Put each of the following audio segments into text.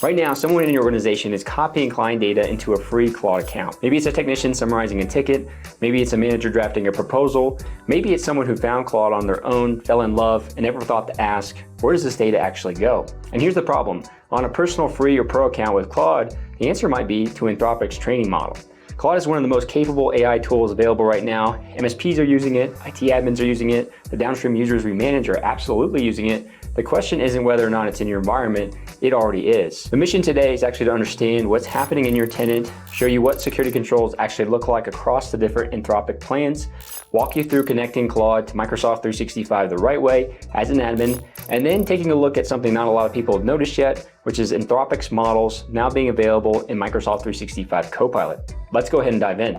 Right now, someone in your organization is copying client data into a free Claude account. Maybe it's a technician summarizing a ticket, maybe it's a manager drafting a proposal, maybe it's someone who found Claude on their own, fell in love, and never thought to ask, where does this data actually go? And here's the problem. On a personal free or pro account with Claude, the answer might be to Anthropic's training model. Claude is one of the most capable AI tools available right now. MSPs are using it, IT admins are using it, the downstream users we manage are absolutely using it. The question isn't whether or not it's in your environment, it already is. The mission today is actually to understand what's happening in your tenant, show you what security controls actually look like across the different Anthropic plans, walk you through connecting Claude to Microsoft 365 the right way as an admin, and then taking a look at something not a lot of people have noticed yet, which is Anthropic's models now being available in Microsoft 365 Copilot. Let's go ahead and dive in.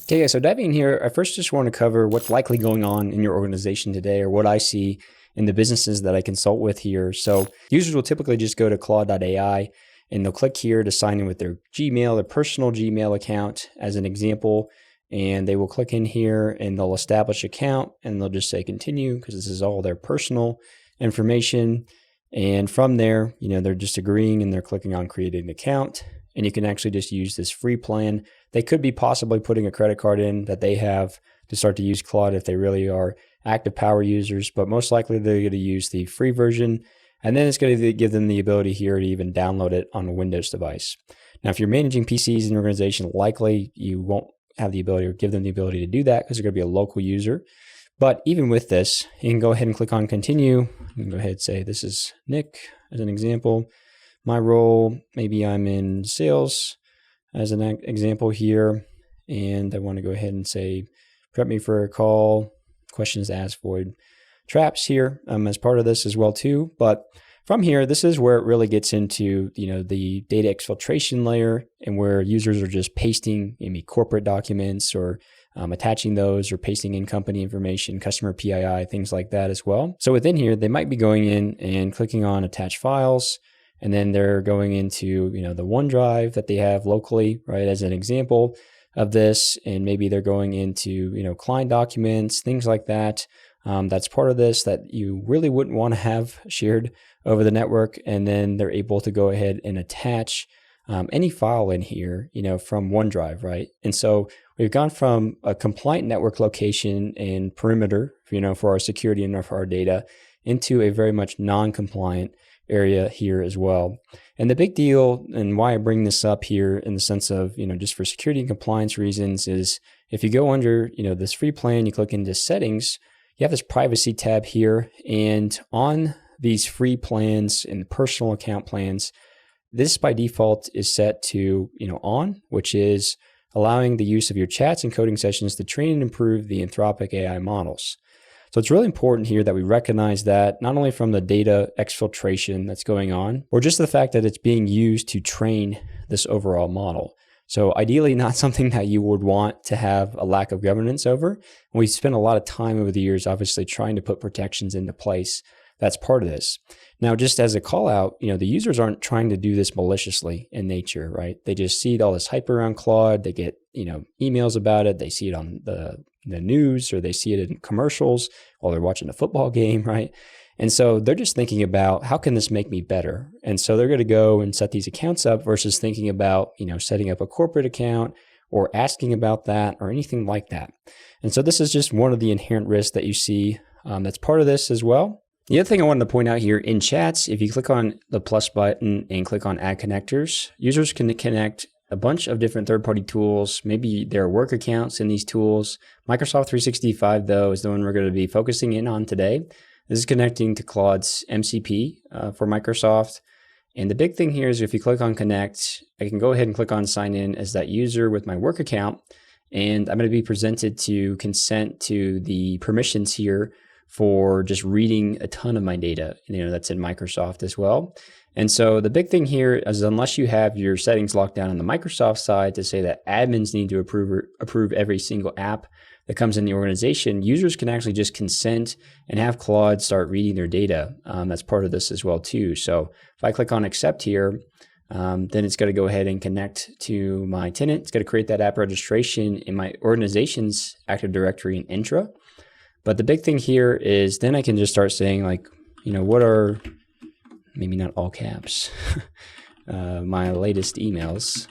Okay, so diving in here, I first just want to cover what's likely going on in your organization today, or what I see in the businesses that I consult with here. So users will typically just go to Claude.ai and they'll click here to sign in with their Gmail, their personal Gmail account as an example. And they will click in here and they'll establish account and they'll just say continue because this is all their personal information. And from there, they're just agreeing and they're clicking on create an account. And you can actually just use this free plan. They could be possibly putting a credit card in that they have to start to use Claude if they really are active power users, but most likely they're going to use the free version. And then it's going to give them the ability here to even download it on a Windows device. Now, if you're managing PCs in your organization, likely you won't have the ability or give them the ability to do that because they're going to be a local user. But even with this, you can go ahead and click on continue. You can go ahead and say, this is Nick as an example. My role, maybe I'm in sales as an example here. And I want to go ahead and say, prep me for a call, questions asked, void traps here as part of this as well too. But from here, this is where it really gets into, the data exfiltration layer and where users are just pasting maybe corporate documents or attaching those or pasting in company information, customer PII, things like that as well. So within here, they might be going in and clicking on attach files, and then they're going into, the OneDrive that they have locally, right, as an example of this. And maybe they're going into, client documents, things like that. That's part of this that you really wouldn't want to have shared over the network. And then they're able to go ahead and attach any file in here, from OneDrive, right? And so we've gone from a compliant network location and perimeter, for our security and for our data, into a very much non-compliant area here as well. And the big deal and why I bring this up here in the sense of, just for security and compliance reasons is if you go under, this free plan, you click into settings, you have this privacy tab here. And on these free plans and personal account plans, this by default is set to, on, which is allowing the use of your chats and coding sessions to train and improve the Anthropic AI models. So it's really important here that we recognize that not only from the data exfiltration that's going on, or just the fact that it's being used to train this overall model. So ideally not something that you would want to have a lack of governance over. And we spent a lot of time over the years, obviously trying to put protections into place. That's part of this. Now, just as a call out, the users aren't trying to do this maliciously in nature, right? They just see all this hype around Claude. They get, emails about it. They see it on the news, or they see it in commercials while they're watching a football game, right? And so they're just thinking about, how can this make me better? And so they're going to go and set these accounts up versus thinking about, setting up a corporate account or asking about that or anything like that. And so this is just one of the inherent risks that you see that's part of this as well. The other thing I wanted to point out here in chats, if you click on the plus button and click on add connectors, users can connect a bunch of different third-party tools. Maybe their work accounts in these tools. Microsoft 365, though, is the one we're going to be focusing in on today. This is connecting to Claude's MCP for Microsoft. And the big thing here is if you click on connect, I can go ahead and click on sign in as that user with my work account. And I'm going to be presented to consent to the permissions here for just reading a ton of my data, that's in Microsoft as well. And so the big thing here is unless you have your settings locked down on the Microsoft side to say that admins need to approve every single app that comes in the organization, users can actually just consent and have Claude start reading their data. That's part of this as well too. So if I click on accept here, then it's going to go ahead and connect to my tenant. It's going to create that app registration in my organization's Active Directory in Entra. But the big thing here is then I can just start saying what are, maybe not all caps, my latest emails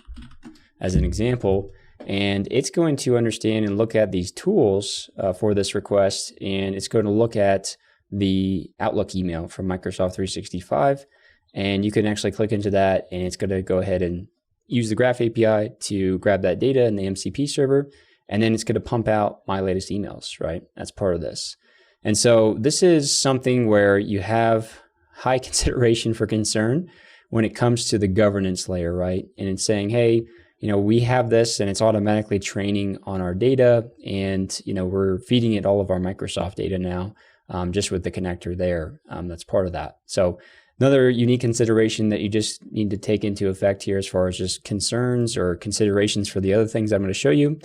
as an example, and it's going to understand and look at these tools for this request, and it's going to look at the Outlook email from Microsoft 365, and you can actually click into that, and it's going to go ahead and use the Graph API to grab that data in the MCP server, and then it's going to pump out my latest emails, right? That's part of this. And so this is something where you have high consideration for concern when it comes to the governance layer, right? And it's saying, hey, we have this and it's automatically training on our data, and, we're feeding it all of our Microsoft data now, just with the connector there. That's part of that. So another unique consideration that you just need to take into effect here as far as just concerns or considerations for the other things I'm going to show you.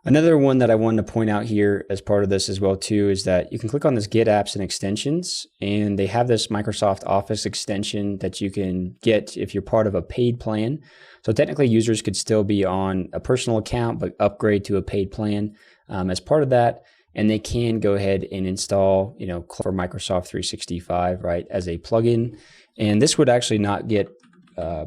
Another one that I wanted to point out here as part of this as well too is that you can click on this Get Apps and Extensions, and they have this Microsoft Office extension that you can get if you're part of a paid plan. So technically users could still be on a personal account but upgrade to a paid plan as part of that, and they can go ahead and install for Microsoft 365, right, as a plugin. And this would actually not get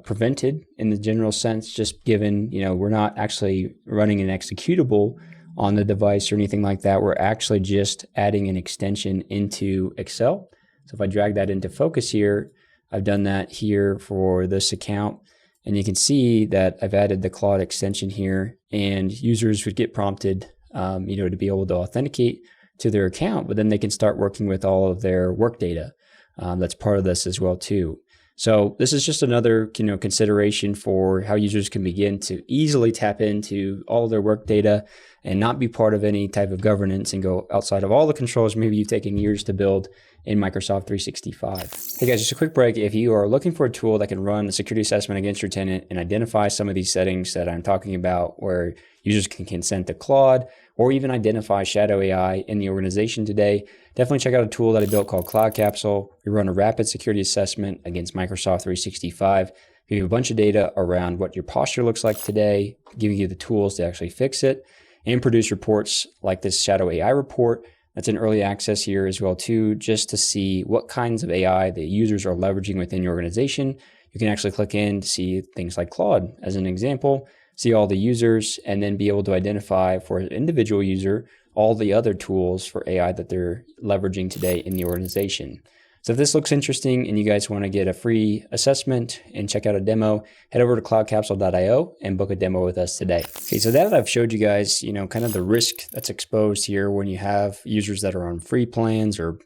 prevented in the general sense, just given, we're not actually running an executable on the device or anything like that. We're actually just adding an extension into Excel. So if I drag that into focus here, I've done that here for this account, and you can see that I've added the Claude extension here, and users would get prompted, to be able to authenticate to their account, but then they can start working with all of their work data. That's part of this as well too. So this is just another consideration for how users can begin to easily tap into all of their work data and not be part of any type of governance and go outside of all the controls maybe you've taken years to build in Microsoft 365. Hey guys, just a quick break. If you are looking for a tool that can run a security assessment against your tenant and identify some of these settings that I'm talking about where users can consent to Claude or even identify shadow AI in the organization today, definitely check out a tool that I built called Cloud Capsule. We run a rapid security assessment against Microsoft 365. Give you a bunch of data around what your posture looks like today, giving you the tools to actually fix it, and produce reports like this shadow AI report. That's in early access here as well too, just to see what kinds of AI the users are leveraging within your organization. You can actually click in to see things like Claude as an example, see all the users, and then be able to identify for an individual user all the other tools for AI that they're leveraging today in the organization. So if this looks interesting and you guys want to get a free assessment and check out a demo, head over to cloudcapsule.io and book a demo with us today. Okay, so that I've showed you guys, kind of the risk that's exposed here when you have users that are on free plans or,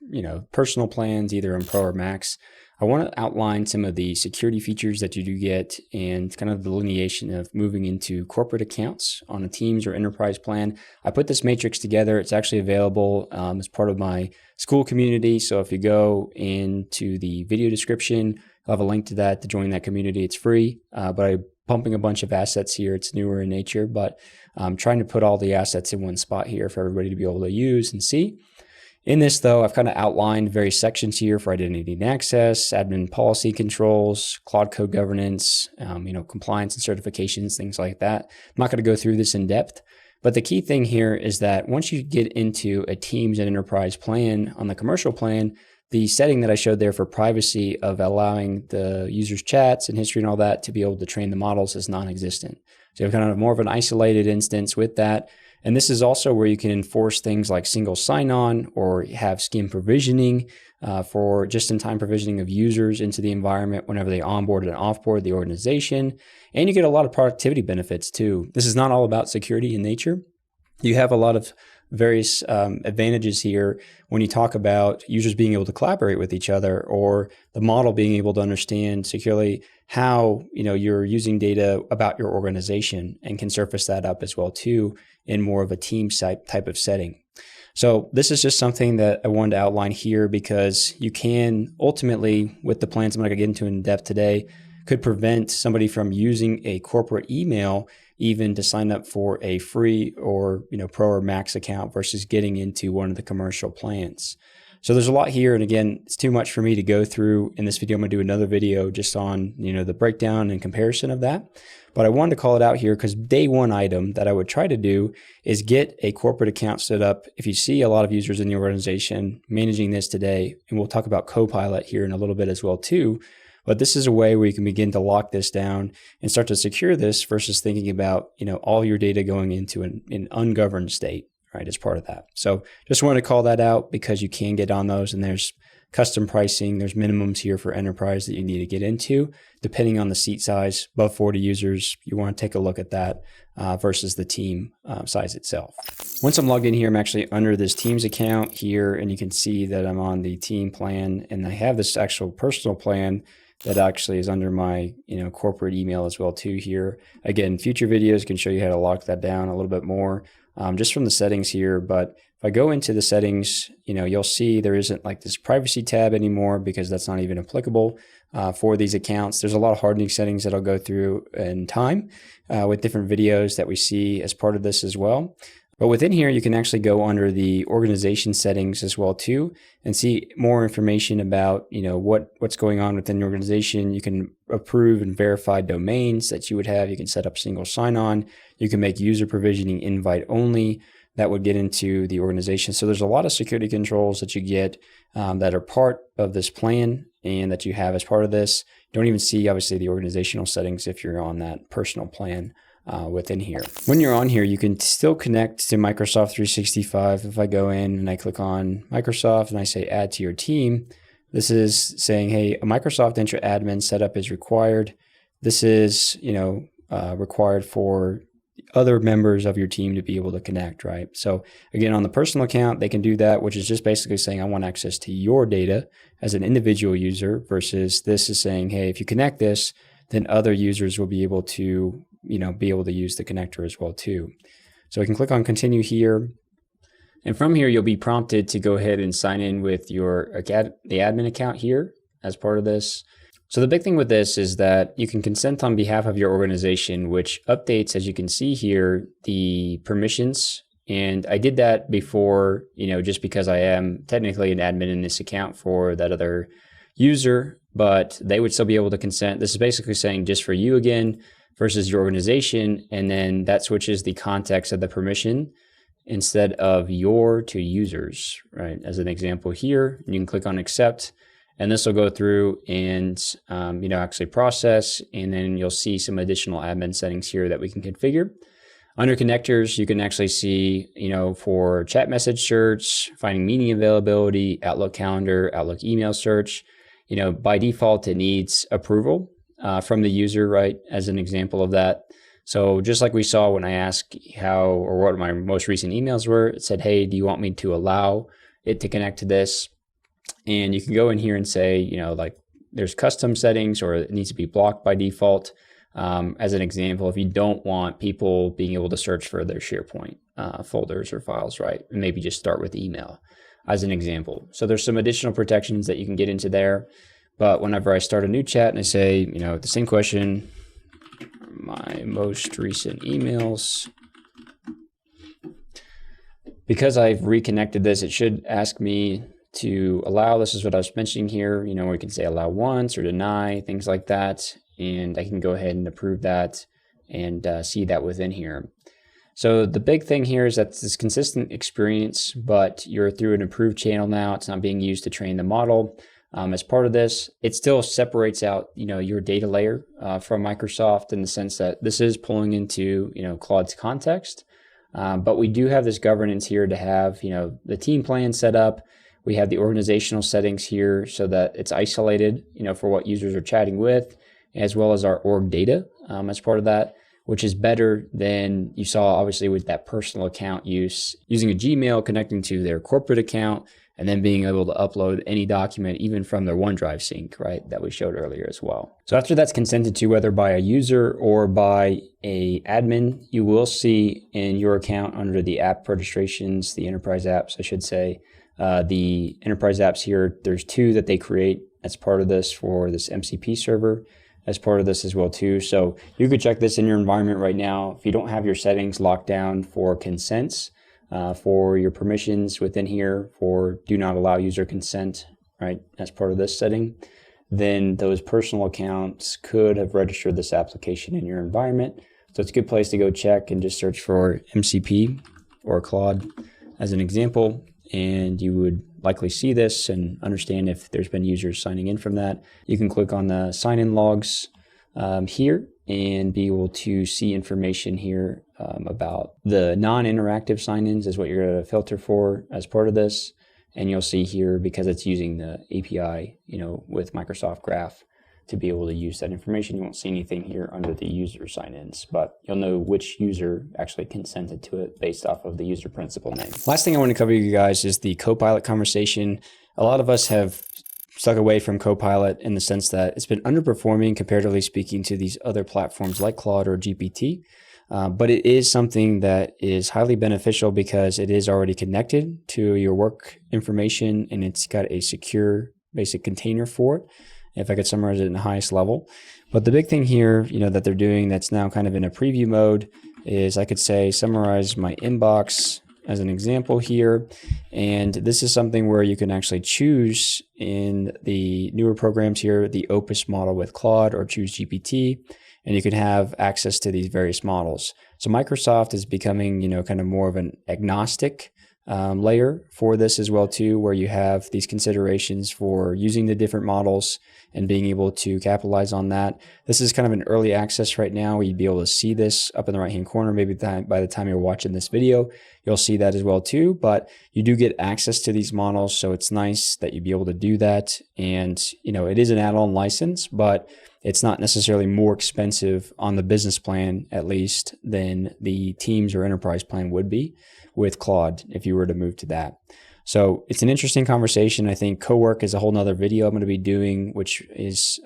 personal plans, either in Pro or Max. I want to outline some of the security features that you do get and kind of the delineation of moving into corporate accounts on a Teams or enterprise plan. I put this matrix together. It's actually available as part of my school community. So if you go into the video description, I'll have a link to that to join that community. It's free, but I'm pumping a bunch of assets here. It's newer in nature, but I'm trying to put all the assets in one spot here for everybody to be able to use and see. In this, though, I've kind of outlined various sections here for identity and access, admin policy controls, Claude code governance, compliance and certifications, things like that. I'm not going to go through this in depth, but the key thing here is that once you get into a Teams and enterprise plan on the commercial plan, the setting that I showed there for privacy of allowing the user's chats and history and all that to be able to train the models is non-existent. So you have kind of more of an isolated instance with that. And this is also where you can enforce things like single sign-on or have skim provisioning for just-in-time provisioning of users into the environment whenever they onboard and offboard the organization. And you get a lot of productivity benefits too. This is not all about security in nature. You have a lot of various advantages here when you talk about users being able to collaborate with each other or the model being able to understand securely how you're using data about your organization and can surface that up as well too in more of a team type of setting. So this is just something that I wanted to outline here because you can ultimately, with the plans I'm going to get into in depth today, could prevent somebody from using a corporate email even to sign up for a free or Pro or Max account versus getting into one of the commercial plans. So there's a lot here, and again, it's too much for me to go through in this video. I'm going to do another video just on the breakdown and comparison of that. But I wanted to call it out here because day one item that I would try to do is get a corporate account set up. If you see a lot of users in the organization managing this today, and we'll talk about Copilot here in a little bit as well too, But this is a way where you can begin to lock this down and start to secure this versus thinking about, all your data going into an ungoverned state, right, as part of that. So just want to call that out because you can get on those, and there's custom pricing. There's minimums here for enterprise that you need to get into, depending on the seat size. Above 40 users, you want to take a look at that versus the team size itself. Once I'm logged in here, I'm actually under this Teams account here, and you can see that I'm on the team plan, and I have this actual personal plan that actually is under my corporate email as well too here. Again, future videos can show you how to lock that down a little bit more just from the settings here. But if I go into the settings, you'll see there isn't like this privacy tab anymore because that's not even applicable for these accounts. There's a lot of hardening settings that I'll go through in time with different videos that we see as part of this as well. But within here, you can actually go under the organization settings as well too, and see more information about what's going on within the organization. You can approve and verify domains that you would have. You can set up single sign-on. You can make user provisioning invite only. That would get into the organization. So there's a lot of security controls that you get that are part of this plan and that you have as part of this. You don't even see obviously the organizational settings if you're on that personal plan within here. When you're on here, you can still connect to Microsoft 365. If I go in and I click on Microsoft and I say add to your team, this is saying, hey, a Microsoft Entra admin setup is required. This is, required for other members of your team to be able to connect, right? So again, on the personal account, they can do that, which is just basically saying, I want access to your data as an individual user, versus this is saying, hey, if you connect this, then other users will be able to, use the connector as well too. So we can click on continue here. And from here, you'll be prompted to go ahead and sign in with the admin account here as part of this. So the big thing with this is that you can consent on behalf of your organization, which updates, as you can see here, the permissions. And I did that before, just because I am technically an admin in this account for that other user, but they would still be able to consent. This is basically saying just for you again versus your organization. And then that switches the context of the permission instead of your to users, right? As an example here, you can click on accept. And this will go through and, actually process, and then you'll see some additional admin settings here that we can configure. Under connectors, you can actually see, for chat message search, finding meeting availability, Outlook calendar, Outlook email search. By default, it needs approval from the user, right? As an example of that. So just like we saw when I asked how or what my most recent emails were, it said, hey, do you want me to allow it to connect to this? And you can go in here and say, there's custom settings, or it needs to be blocked by default. As an example, if you don't want people being able to search for their SharePoint folders or files, right? And maybe just start with email as an example. So there's some additional protections that you can get into there. But whenever I start a new chat and I say, the same question, my most recent emails, because I've reconnected this, it should ask me to allow. This is what I was mentioning here, where you can say allow once or deny, things like that. And I can go ahead and approve that and see that within here. So the big thing here is that it's this consistent experience, but you're through an approved channel now. It's not being used to train the model. As part of this, it still separates out, your data layer from Microsoft in the sense that this is pulling into, Claude's context. But we do have this governance here to have, the team plan set up. We have the organizational settings here so that it's isolated, for what users are chatting with, as well as our org data as part of that, which is better than you saw obviously with that personal account using a Gmail connecting to their corporate account, and then being able to upload any document even from their OneDrive sync, right, that we showed earlier as well. So after that's consented to, whether by a user or by a admin, you will see in your account under the app registrations, the enterprise apps, I should say, the enterprise apps here, there's two that they create as part of this for this MCP server as part of this as well too. So you could check this in your environment right now. If you don't have your settings locked down for consents, for your permissions within here for do not allow user consent, right, as part of this setting, then those personal accounts could have registered this application in your environment. So it's a good place to go check and just search for MCP or Claude as an example, and you would likely see this and understand if there's been users signing in from that, you can click on the sign-in logs here and be able to see information here about the non-interactive sign-ins is what you're going to filter for as part of this. And you'll see here, because it's using the API, with Microsoft Graph to be able to use that information. You won't see anything here under the user sign-ins, but you'll know which user actually consented to it based off of the user principal name. Last thing I want to cover you guys is the Copilot conversation. A lot of us have stuck away from Copilot in the sense that it's been underperforming comparatively speaking to these other platforms like Claude or GPT. But it is something that is highly beneficial because it is already connected to your work information and it's got a secure basic container for it, if I could summarize it in the highest level. But the big thing here, that they're doing that's now kind of in a preview mode is I could say summarize my inbox as an example here. And this is something where you can actually choose in the newer programs here, the Opus model with Claude or choose GPT, and you can have access to these various models. So Microsoft is becoming, kind of more of an agnostic layer for this as well too, where you have these considerations for using the different models and being able to capitalize on that. This is kind of an early access right now where you'd be able to see this up in the right hand corner. Maybe by the time you're watching this video, you'll see that as well too, but you do get access to these models. So it's nice that you'd be able to do that. And it is an add-on license, but it's not necessarily more expensive on the business plan, at least, than the Teams or Enterprise plan would be with Claude if you were to move to that. So it's an interesting conversation. I think co-work is a whole nother video I'm going to be doing, which is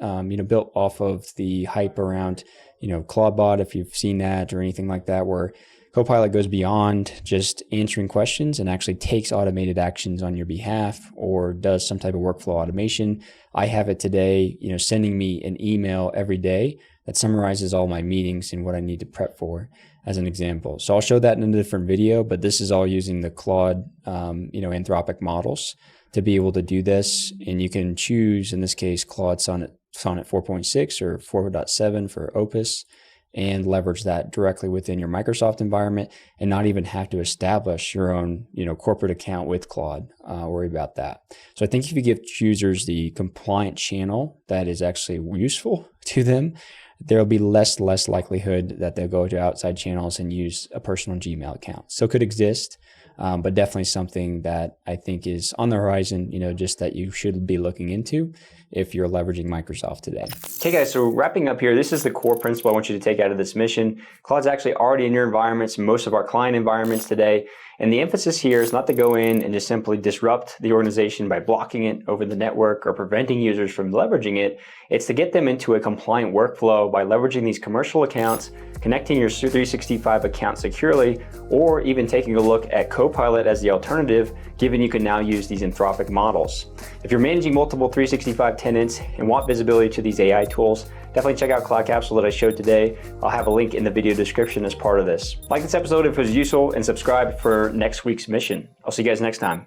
built off of the hype around Claudebot, if you've seen that or anything like that, where Copilot goes beyond just answering questions and actually takes automated actions on your behalf or does some type of workflow automation. I have it today, sending me an email every day that summarizes all my meetings and what I need to prep for, as an example. So I'll show that in a different video, but this is all using the Claude, Anthropic models to be able to do this. And you can choose, in this case, Claude Sonnet 4.6 or 4.7 for Opus, and leverage that directly within your Microsoft environment and not even have to establish your own, corporate account with Claude. Worry about that. So I think if you give users the compliant channel that is actually useful to them, there'll be less likelihood that they'll go to outside channels and use a personal Gmail account. So it could exist, but definitely something that I think is on the horizon, just that you should be looking into if you're leveraging Microsoft today. Okay guys, so wrapping up here, this is the core principle I want you to take out of this mission. Claude's actually already in your environments, most of our client environments today. And the emphasis here is not to go in and just simply disrupt the organization by blocking it over the network or preventing users from leveraging it. It's to get them into a compliant workflow by leveraging these commercial accounts, connecting your 365 account securely, or even taking a look at Copilot as the alternative, given you can now use these Anthropic models. If you're managing multiple 365 tenants and want visibility to these AI tools, definitely check out Cloud Capsule that I showed today. I'll have a link in the video description as part of this. Like this episode if it was useful, and subscribe for next week's mission. I'll see you guys next time.